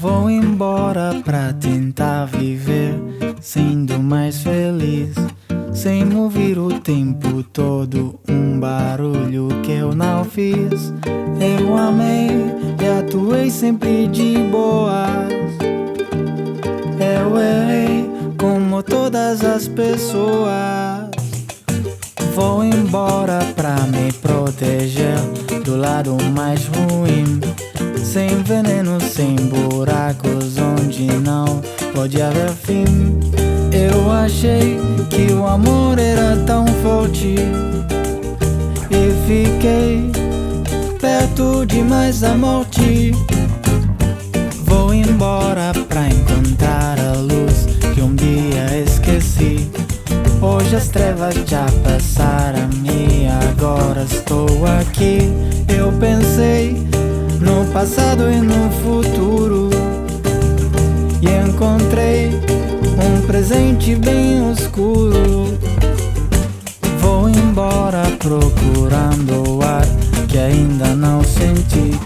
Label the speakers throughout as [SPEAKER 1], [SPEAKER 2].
[SPEAKER 1] Vou embora pra tentar viver sendo mais feliz, sem mover o tempo todo um barulho que eu não fiz. Eu amei e atuei sempre de boas. Eu errei como todas as pessoas. Vou embora pra me proteger do lado mais ruim, sem veneno, sem buracos onde não pode haver fim. Eu achei que o amor era tão forte e fiquei perto demais da morte. Vou embora pra encontrar a luz que um dia esqueci. Hoje as trevas já passaram e agora estou aqui. Eu pensei no passado e no futuro e encontrei um presente bem escuro. Vou embora procurando o ar que ainda não senti.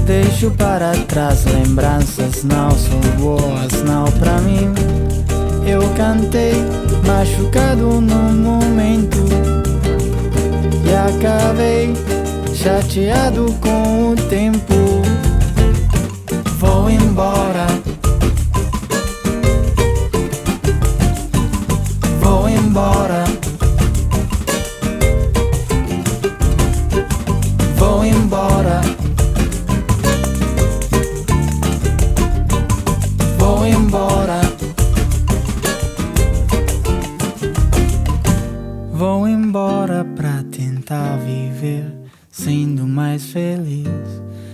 [SPEAKER 1] Deixo para trás lembranças, não são boas, não pra mim. Eu cantei machucado no momento e acabei chateado com o tempo. Vou embora, vou embora, vou embora, vou embora. Vou embora pra tentar viver sendo mais feliz,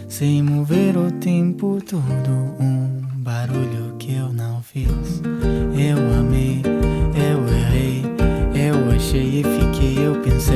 [SPEAKER 1] sem mover o tempo todo um barulho que eu não fiz. Eu amei, eu errei, eu achei e fiquei, eu pensei.